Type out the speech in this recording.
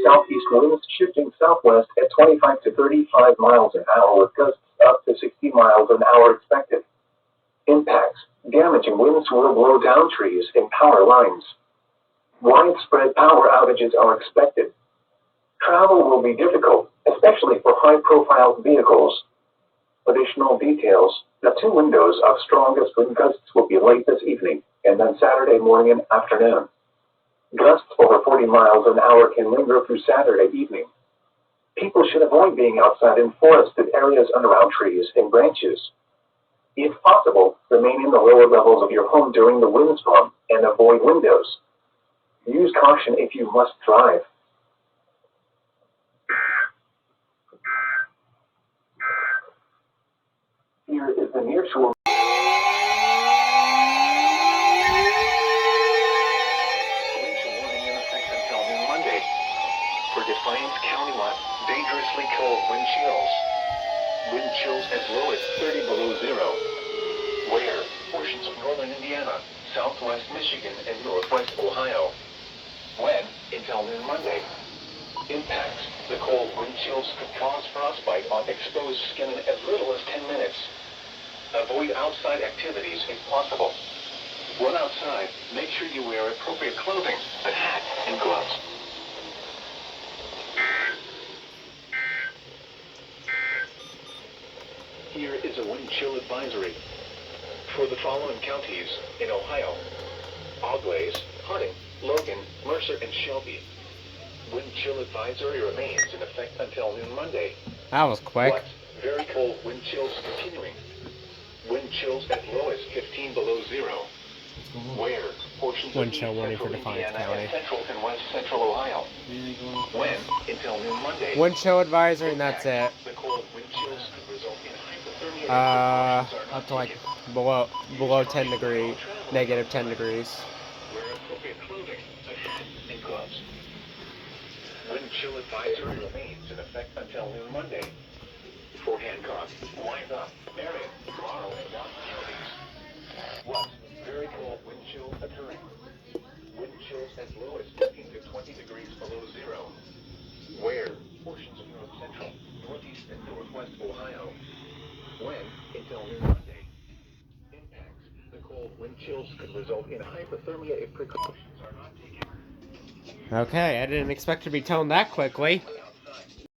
Southeast winds shifting southwest at 25 to 35 miles an hour with gusts up to 60 miles an hour expected. Impacts: damaging winds will blow down trees and power lines. Widespread power outages are expected. Travel will be difficult, especially for high-profile vehicles. Additional details: the two windows of strongest wind gusts will be late this evening and then Saturday morning and afternoon. Gusts over 40 miles an hour can linger through Saturday evening. People should avoid being outside in forested areas and around trees and branches. If possible, remain in the lower levels of your home during the windstorm and avoid windows. Use caution if you must drive. Here is the nearshore. Defiance countywide, dangerously cold wind chills. Wind chills as low as 30 below zero. Where? Portions of northern Indiana, southwest Michigan, and northwest Ohio. When? Until noon Monday. Impacts: the cold wind chills could cause frostbite on exposed skin in as little as 10 minutes. Avoid outside activities if possible. When outside, make sure you wear appropriate clothing, a hat, and gloves. Here is a wind chill advisory for the following counties in Ohio: Auglaize, Harding, Logan, Mercer, and Shelby. Wind chill advisory remains in effect until noon Monday. That was quick. What? Very cold wind chills continuing. Wind chills as low as 15 below zero. Where? Portions Wind of chill East warning for Central Defiance Indiana County. and Central and West Central Ohio. When? Until noon Monday. Wind chill advisory, and that's it. The cold wind chills could result in hypothermia. Up to like below 10 degrees, negative 10 degrees. Wear appropriate clothing, a hat, and gloves. Wind chill advisory remains in effect until noon Monday. For Hancock, Wyandotte, Marion, Morrow, and Douglas counties. What? Very cold wind chill occurring. Wind chills as low as 15 to 20 degrees below zero. Where? Portions of north central, northeast, and northwest Ohio. When? Until noon Monday. Impacts: the cold wind chills could result in hypothermia if precautions are not taken. Okay, I didn't expect to be toned that quickly.